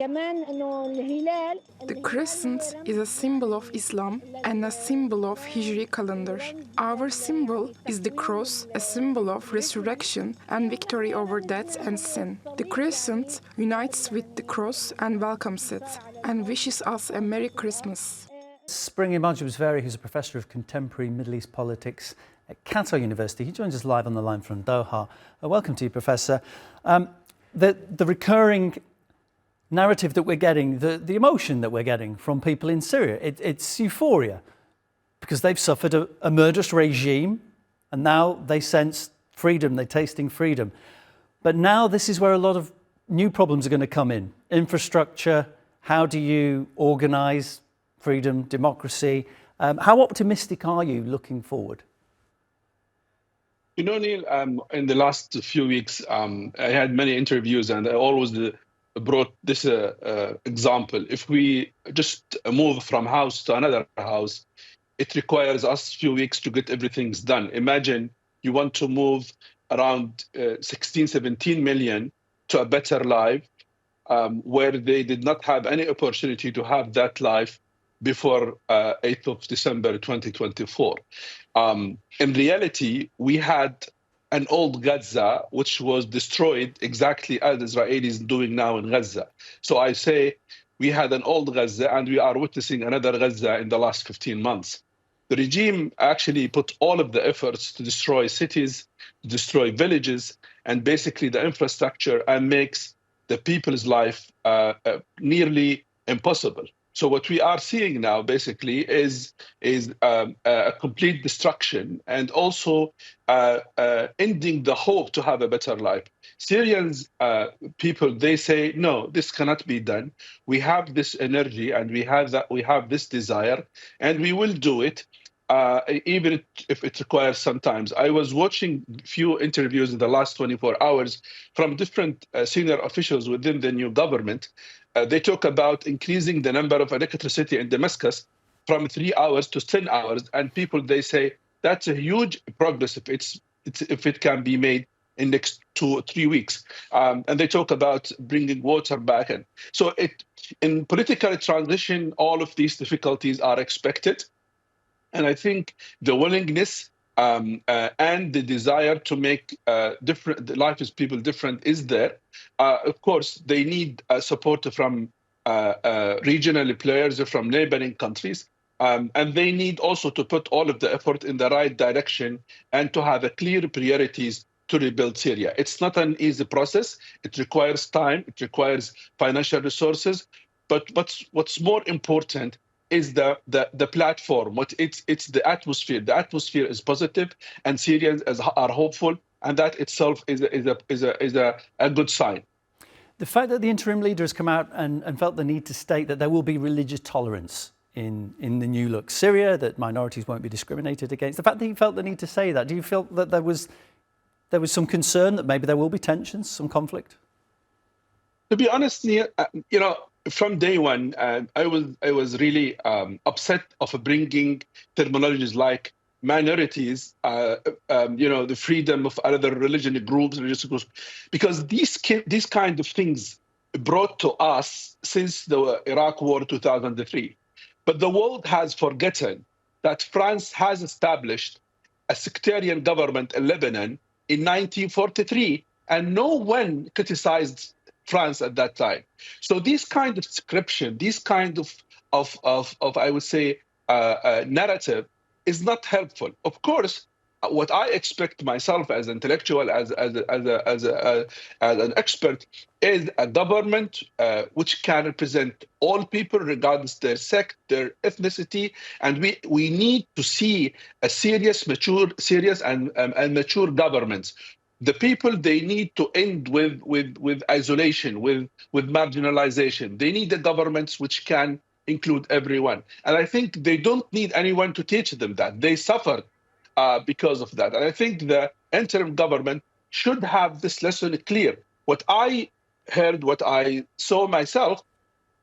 The crescent is a symbol of Islam and a symbol of Hijri calendar. Our symbol is the cross, a symbol of resurrection and victory over death and sin. The crescent unites with the cross and welcomes it, and wishes us a Merry Christmas. Bringing Mahjoob Zweiri, who's a professor of contemporary Middle East politics at Qatar University. He joins us live on the line from Doha. Welcome to you, Professor. The recurring narrative that we're getting, the emotion that we're getting from people in Syria, it's euphoria because they've suffered a murderous regime and now they sense freedom, they're tasting freedom. But now this is where a lot of new problems are going to come in. Infrastructure, how do you organise freedom, democracy? How optimistic are you looking forward? You know, Neil, in the last few weeks, I had many interviews and I always brought this example. If we just move from house to another house, it requires us a few weeks to get everything done. Imagine you want to move around 16, 17 million to a better life where they did not have any opportunity to have that life before 8th of December 2024. In reality, we had an old Gaza, which was destroyed exactly as Israelis doing now in Gaza. So I say we had an old Gaza and we are witnessing another Gaza in the last 15 months. The regime actually put all of the efforts to destroy cities, to destroy villages, and basically the infrastructure, and makes the people's life nearly impossible. So what we are seeing now basically is a complete destruction and also ending the hope to have a better life. Syrians people, they say, no, this cannot be done. We have this energy and we have this desire and we will do it. Even if it requires some time. I was watching a few interviews in the last 24 hours from different senior officials within the new government. They talk about increasing the number of electricity in Damascus from 3 hours to 10 hours. And people, they say, that's a huge progress if it can be made in next 2 or 3 weeks. And they talk about bringing water back in. So in political transition, all of these difficulties are expected. And I think the willingness and the desire to make the life of people different is there. Of course, they need support from regional players, from neighboring countries. And they need also to put all of the effort in the right direction and to have a clear priorities to rebuild Syria. It's not an easy process. It requires time. It requires financial resources. But what's more important is the platform. It's the atmosphere. The atmosphere is positive, and Syrians are hopeful, and that itself is a good sign. The fact that the interim leader has come out and felt the need to state that there will be religious tolerance in the new look Syria, that minorities won't be discriminated against, the fact that he felt the need to say that, do you feel that there was some concern that maybe there will be tensions, some conflict? To be honest, Neil, from day one, I was really upset of bringing terminologies like minorities, the freedom of other religious groups, because these kind of things brought to us since the Iraq War 2003. But the world has forgotten that France has established a sectarian government in Lebanon in 1943, and no one criticized France at that time. So this kind of description, this kind of I would say narrative is not helpful. Of course, what I expect myself as an intellectual, as an expert, is a government which can represent all people regardless their sect, their ethnicity, and we need to see a serious and mature governments. The people, they need to end with isolation, with marginalization. They need the governments which can include everyone. And I think they don't need anyone to teach them that. They suffered because of that. And I think the interim government should have this lesson clear. What I heard, what I saw myself,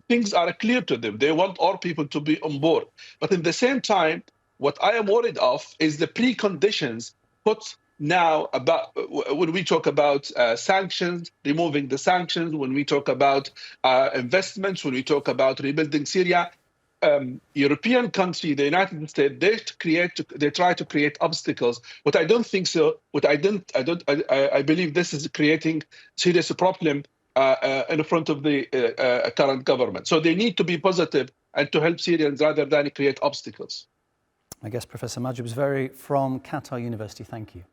things are clear to them. They want all people to be on board. But at the same time, what I am worried of is the preconditions put now about when we talk about sanctions, removing the sanctions, when we talk about investments, when we talk about rebuilding Syria, European country, the United States, they try to create obstacles. What I don't think so. I believe this is creating serious problem in front of the current government. So they need to be positive and to help Syrians rather than create obstacles. I guess Professor Mahjoob Zweiri from Qatar University. Thank you.